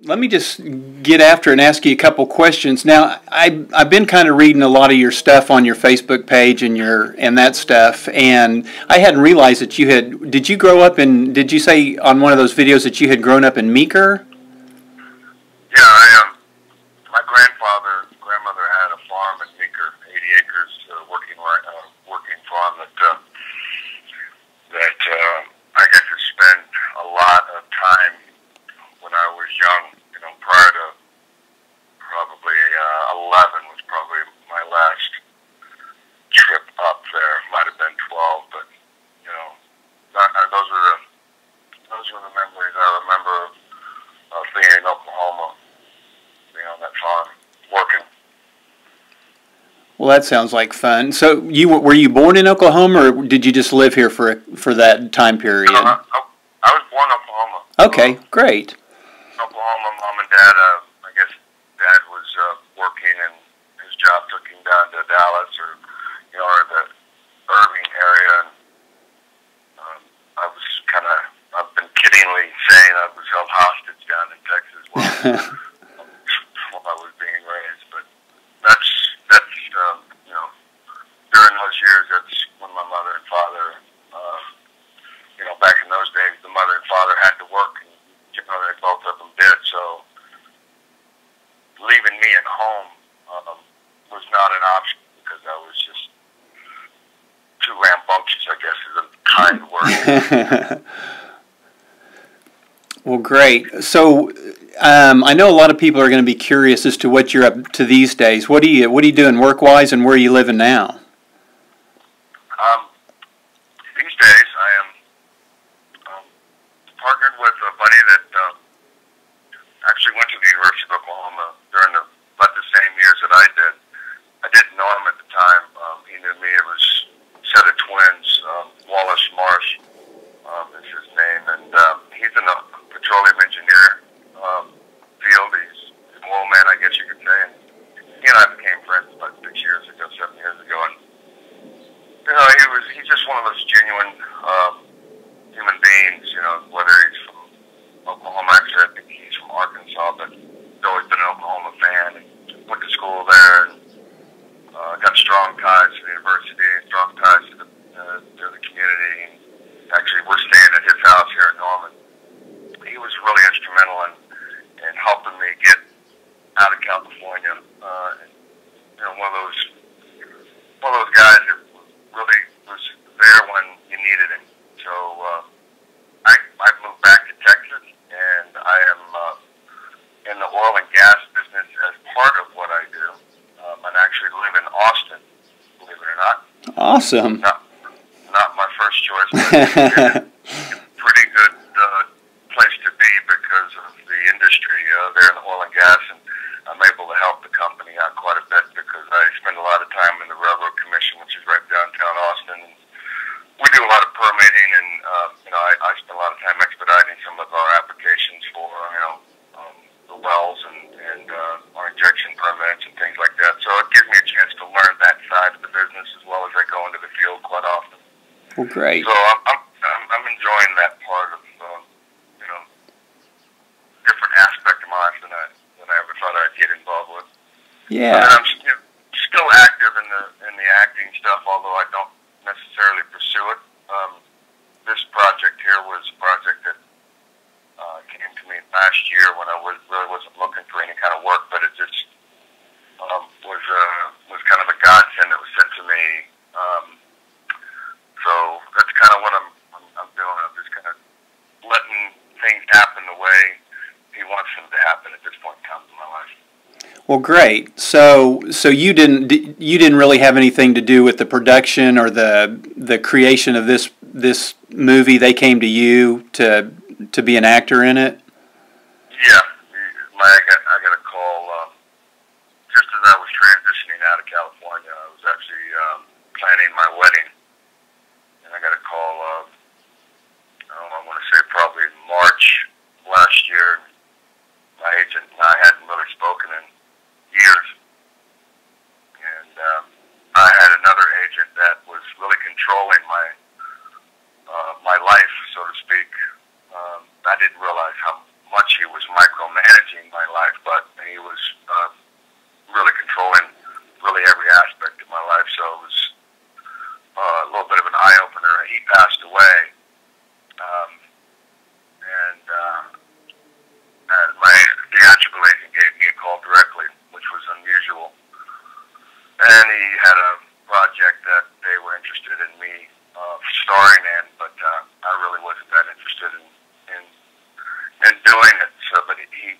let me just get after and ask you a couple questions. Now, I've been kind of reading a lot of your stuff on your Facebook page and that stuff, and I hadn't realized that you had. Did you grow up in? Did you say on one of those videos that you had grown up in Meeker? Yeah, I am. My grandmother had a farm in Meeker, 80 acres, working farm that I got to spend a lot of time when I was young. Prior to probably 11 was probably my last trip up there. Might have been 12, but those were the memories I remember of being in Oklahoma, being on that farm, working. Well, that sounds like fun. So, were you born in Oklahoma, or did you just live here for that time period? No, I was born in Oklahoma. Okay, great. Oklahoma, mom and dad. I guess dad was working, and his job took him down to Dallas or the Irving area. And I've been kiddingly saying I was held hostage down in Texas while I was being raised. But that's during those years, that's when my mother and father, back in those days, the mother and father had to work, and they both of them did. So leaving me at home was not an option because I was just too rambunctious, I guess is a kind word. Well, great. So I know a lot of people are going to be curious as to what you're up to these days. What are you doing work-wise, and where are you living now? These days, I am partnered with a buddy that actually went to the University of Oklahoma during about the same years that I did. I didn't know him at the time. He knew me. It was a set of twins. Wallace Marsh is his name, and he's in the petroleum engineer field. He's an oil man, I guess you could say. And he and I became friends about 7 years ago, and he's just one of those genuine human beings. Whether he's from Oklahoma, actually I think he's from Arkansas, but he's always been an Oklahoma fan and went to school there, and got strong ties to the university, strong ties to the community. And actually, we're staying at his house here in Norman. He was really instrumental in helping me get out of California. One of those guys that really was there when you needed him. So I moved back to Texas, and I am in the oil and gas business as part of what I do. I actually live in Austin, believe it or not. Awesome. Not my first choice, but pretty good place to be because of the industry there in the oil and gas, and I'm able to help the company out quite a bit because I spend a lot of time in the Railroad Commission, which is right downtown Austin. And we do a lot of permitting, and I spend a lot of time expediting some of our applications for the wells and our injection permits and things like that. So it gives me a chance to learn that side of the business as well as I go into the field quite often. Well, great. So I'm enjoying that part of different aspect of my life than I ever thought I'd get involved with. Yeah. And I'm still active in the acting stuff, although I don't necessarily pursue it. This project here was a project that came to me last year when I really wasn't looking for any kind of work, but it just was kind of a godsend that was sent to me. So that's kind of what I'm doing. I'm just kind of letting things happen the way he wants them to happen at this point in time in my life. Well, great. So you didn't really have anything to do with the production or the creation of this movie. They came to you to be an actor in it. Yeah, I got a call just as I was transitioning out of California. I was actually planning my wedding, and I got a call. I want to say probably March last year. My agent and I hadn't really spoken in years, and I had another agent that was really controlling my life, so to speak. I didn't realize how much he was micromanaging life, but he was really controlling really every aspect of my life. So it was a little bit of an eye opener. He passed away, and my theatrical agent gave me a call directly, which was unusual. And he had a project that they were interested in me starring in, but I really wasn't that interested in doing it. So, but he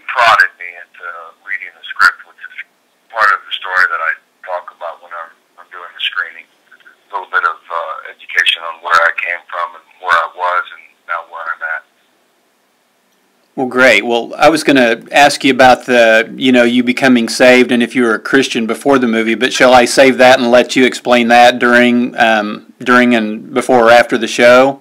prodded me into reading the script, which is part of the story that I talk about when I'm doing the screening. A little bit of education on where I came from and where I was, and now where I'm at. Well, great. Well, I was going to ask you about you becoming saved and if you were a Christian before the movie, but shall I save that and let you explain that during and before or after the show?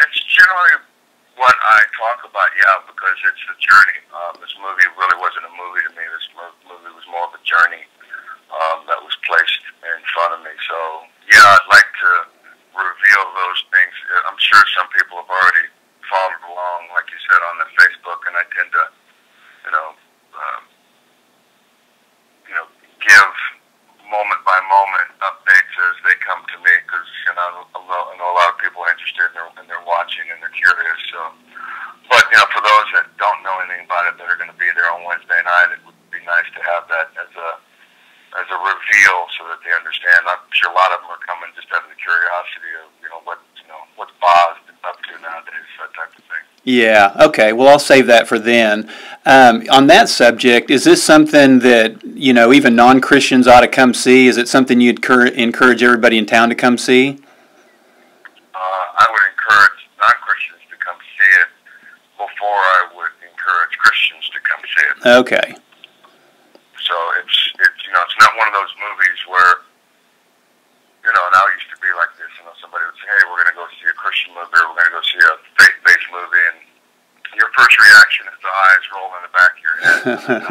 It's generally what I talk about, yeah, because it's a journey. This movie really wasn't a movie to me. This movie was more of a journey that was placed in front of me. So, yeah, I'd like to reveal those things. I'm sure some people have already followed along, like you said, on the Facebook, and I tend to, give moment by moment updates as they come to me, because I know a lot of people are interested and they're watching and they're curious. So, but for those that don't know anything about it, that are going to be there on Wednesday night, it would be nice to have that as a reveal so that they understand. I'm sure a lot of them are coming just out of the curiosity of what's Boz up to nowadays, that type of thing. Yeah, okay. Well, I'll save that for then. On that subject, is this something that, even non-Christians ought to come see? Is it something you'd encourage everybody in town to come see? I would encourage non-Christians to come see it before I would encourage Christians to come see it. Okay. So it's not one of those movies where, and I used to be like this, somebody would say, hey, we're going to go see a Christian movie, or we're going to go see a faith-based movie, and your first reaction is the eyes roll in the back of your head.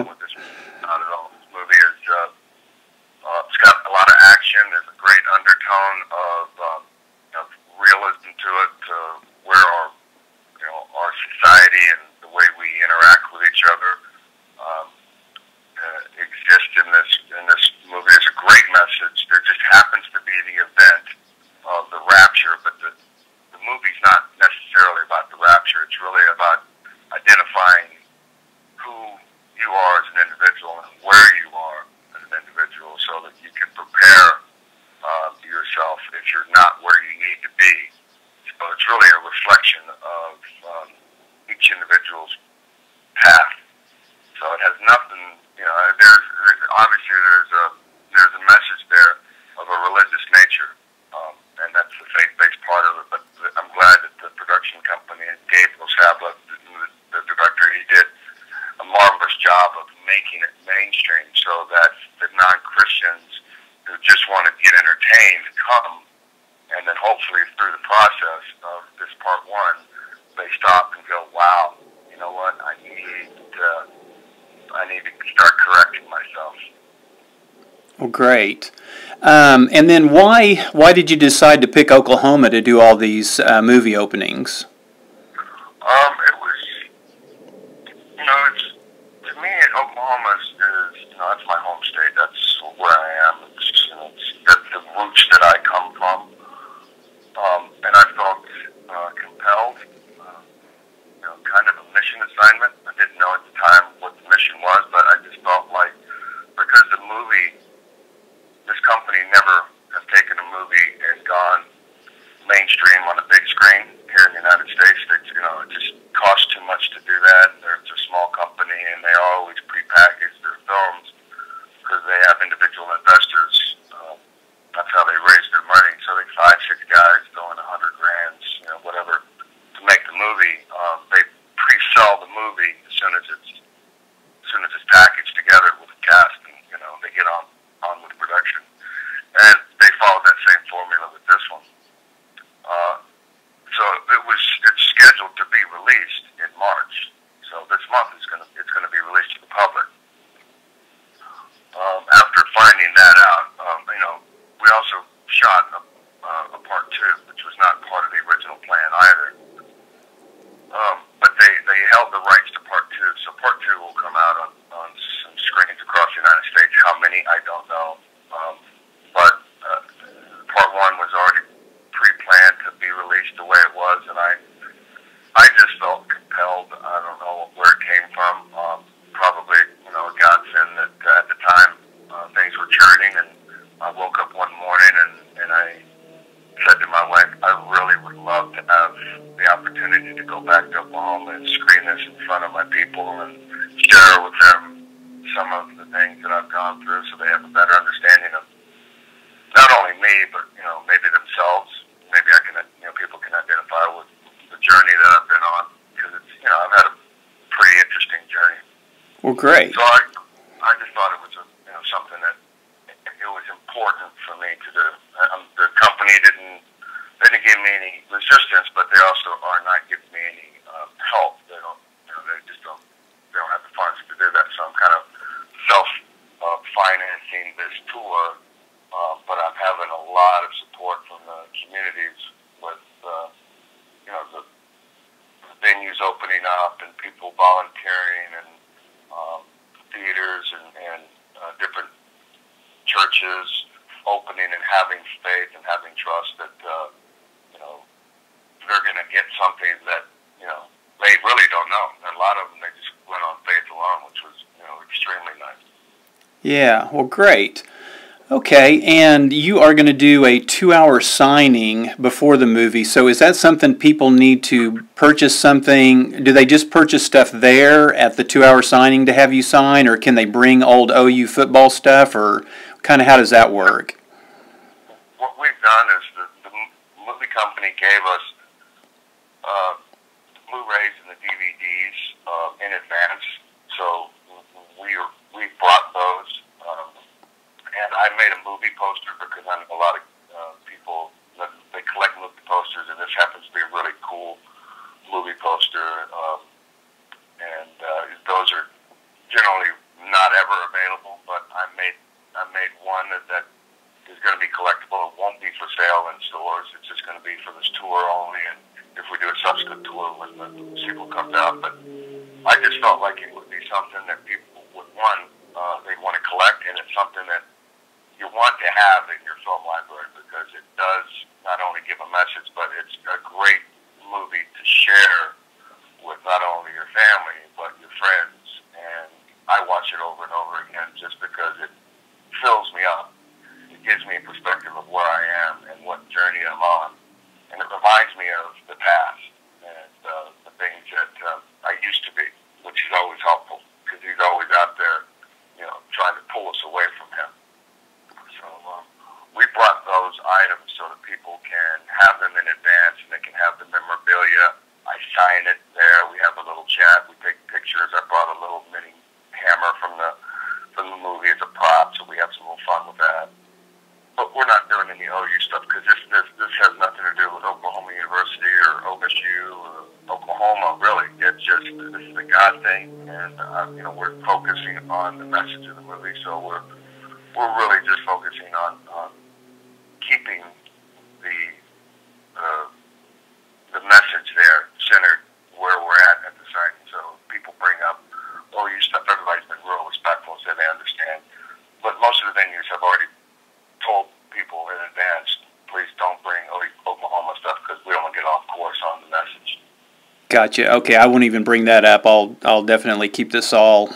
With this, not at all. This movie is, it's got a lot of action. There's a great undertone of realism to it, to where our society and the way we interact with each other exist in this movie. There's a great message. There just happens to be the event of the rapture, but the movie's not necessarily about the rapture. It's really about identifying who you are as an individual and where you are as an individual, so that you can prepare yourself if you're not where you need to be. So it's really a reflection of each individual's path. So it has nothing, there's a message there of a religious nature, and that's the faith-based part of it. But I'm glad that the production company and Gabriel Sabla, the director, he did a marvelous job of making it mainstream, so that the non-Christians who just want to get entertained come, and then hopefully through the process of this part one, they stop and go, wow, you know what, I need to start correcting myself. Well, great. And then why did you decide to pick Oklahoma to do all these movie openings? It was, to me, Oklahoma is that's my home state. That's where I am. It's the roots that I come from. And I felt compelled, kind of a mission assignment. I didn't know at the time what the mission was, but I just felt like, because the movie, this company never has taken a movie and gone mainstream on a big screen here in the United States. It just costs too much to do that. It's a small company, and they always prepackage their films because they have individual investors. That's how they raise their money. So they 5-6 guys throwing $100,000, whatever, to make the movie. They pre-sell the movie as soon as it's dance in front of my people and share with them some of the things that I've gone through, so they have a better understanding of not only me, but maybe themselves. Maybe I can, people can identify with the journey that I've been on, because it's, I've had a pretty interesting journey. Well, great. So I just thought it was something that it was important for me to do. The company they didn't give me any resistance, but they also are not giving me any help. They don't, they don't have the funds to do that. So I'm kind of self-financing this tour, but I'm having a lot of support from the communities with, the venues opening up and people volunteering, and theaters and different churches opening and having faith and having trust that they're going to get something that they really don't know. And a lot of them, they just went on faith alone, which was extremely nice. Yeah, well, great. Okay, and you are going to do a 2-hour signing before the movie. So is that something people need to purchase something? Do they just purchase stuff there at the 2-hour signing to have you sign, or can they bring old OU football stuff, or kind of how does that work? What we've done is the movie company gave us the Blu-rays and the DVDs in advance, so we brought those. And I made a movie poster because I know a lot of people, they collect movie posters, and this happens to be a really cool movie poster. And those are generally not ever available, but I made one that is going to be collectible. It won't be for sale in stores. It's just going to be for this tour only, and if we do a subsequent tour when the sequel comes out. But I just felt like it would be something that people would want, they'd want to collect, and it's something that you want to have in your film library, because it does not only give a message, but it's a great movie to share with not only your family, but your friends. And I watch it over and over again just because it fills me up. It gives me a perspective of where I am and what journey I'm on. And it reminds me of the past and the things that I used to be, which is always helpful, because he's always out there, trying to pull us away from him. So we brought those items so that people can have them in advance, and they can have the memorabilia. I sign it there. We have a little chat. We take pictures. I brought a little mini hammer from the movie as a prop, so we have some little fun with that. But we're not doing any OU stuff, because this has nothing to do with Oklahoma University or OSU or Oklahoma, really. It's just, this is a God thing, and we're focusing on the message of the movie, so we're really just focusing on keeping the message there centered where we're at the signing. So people bring up OU stuff. Everybody's been real respectful and said they understand. But most of the venues have already told people in advance, please don't bring Oklahoma stuff, because we don't want to get off course on the message. Gotcha. Okay, I won't even bring that up. I'll definitely keep this all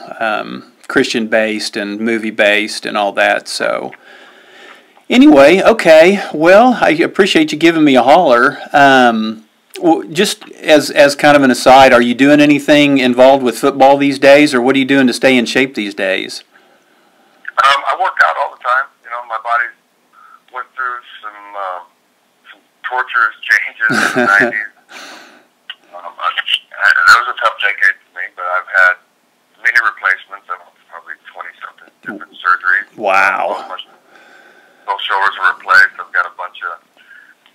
Christian-based and movie-based and all that. So anyway, okay. Well, I appreciate you giving me a holler. Well, just as kind of an aside, are you doing anything involved with football these days, or what are you doing to stay in shape these days? I work out all the time. My body went through some torturous changes in the 90s. That was a tough decade for me, but I've had many replacements. I've probably 20-something different surgeries. Wow. Both shoulders are replaced. I've got a bunch of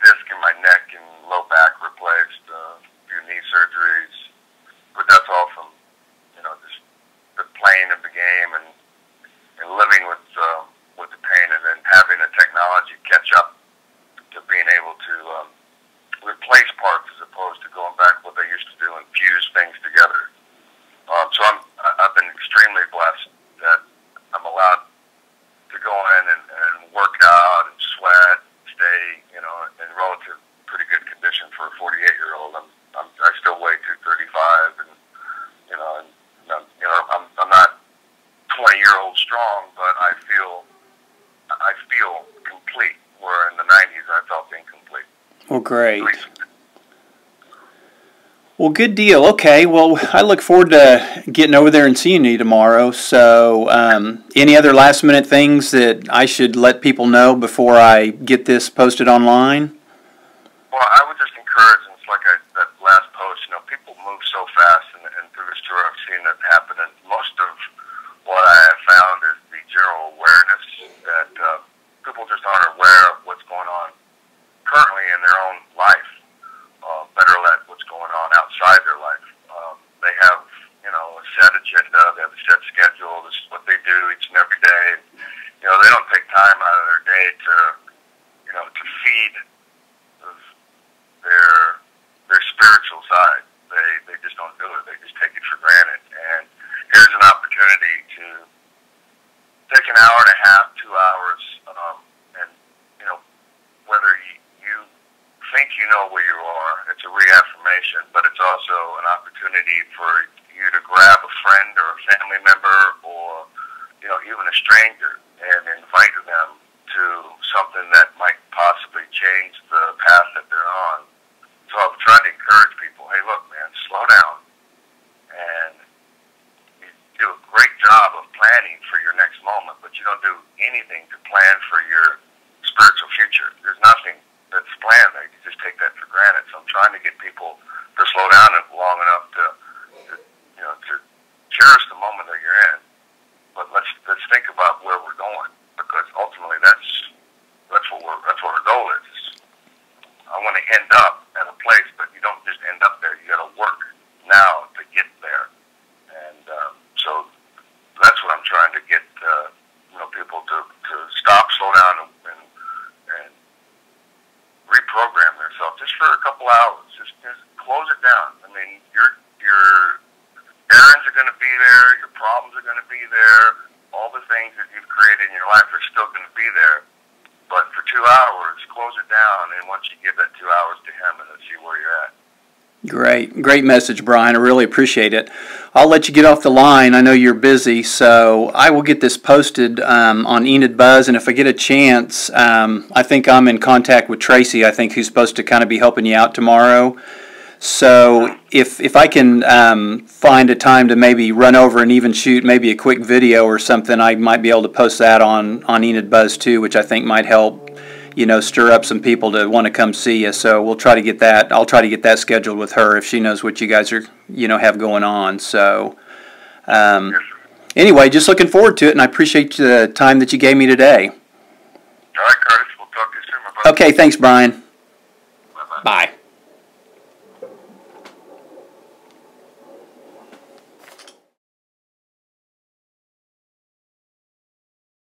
disc in my neck and low back replaced, a few knee surgeries. But that's all from, just the playing of the game and living with the pain, and then having the technology catch up to being able to replace parts as opposed to going back what they used to do and fuse things together. So I've been extremely blessed that I'm allowed to go in and work out and sweat, stay, in relative pretty good condition for a 48-year-old. I still weigh 235, and I'm not 20-year-old strong, but I feel complete. Where in the 90s I felt incomplete. Well, great. Well, good deal. Okay. Well, I look forward to getting over there and seeing you tomorrow. So, any other last minute things that I should let people know before I get this posted online? Well, I would just encourage, and it's like that last post, people move so fast, and through this tour I've seen that happen, and most of what I have found is the general awareness that people just aren't aware of what's going on currently in their own life, better let what's going on outside their life. They have, a set agenda, they have a set schedule, this is what they do each and every day. They don't take time out of their day to feed their spiritual side. They just don't do it. They just take it for granted. And here's an opportunity to take an hour and a half, 2 hours, and whether you think you know where you are, it's a reaffirmation, but it's also an opportunity for you to grab a friend or a family member or even a stranger and invite them to something that might possibly change the path that they're on. So I'm trying to encourage people, hey, look, man, slow down. And you do a great job of planning for your next moment, but you don't do anything to plan for your spiritual future. There's nothing that's planned there. You just take that for granted. So I'm trying to get people to slow down long enough to cherish the moment that you're in. But let's think about where we're going, because ultimately that's what our goal is. I want to end up at a place, but you don't just end up there. You got to work now to get there, and so that's what I'm trying to get people to stop, slow down, and reprogram yourself just for a couple hours. Just close it down. I mean, your errands are going to be there, your problems are going to be there, all the things that you've created in your life are still going to be there. But for 2 hours, close it down, and once you give that 2 hours to him, and then see where you're at. Great message, Brian. I really appreciate it. I'll let you get off the line. I know you're busy, so I will get this posted on Enid Buzz, and if I get a chance, I think I'm in contact with Tracy, I think, who's supposed to kind of be helping you out tomorrow. So if I can find a time to maybe run over and even shoot maybe a quick video or something, I might be able to post that on Enid Buzz too, which I think might help, stir up some people to want to come see you. So we'll try to get that. I'll try to get that scheduled with her if she knows what you guys are, have going on. So anyway, just looking forward to it, and I appreciate the time that you gave me today. All right, Curtis. We'll talk to you soon, my brother. Okay, thanks, Brian. Bye-bye. Bye.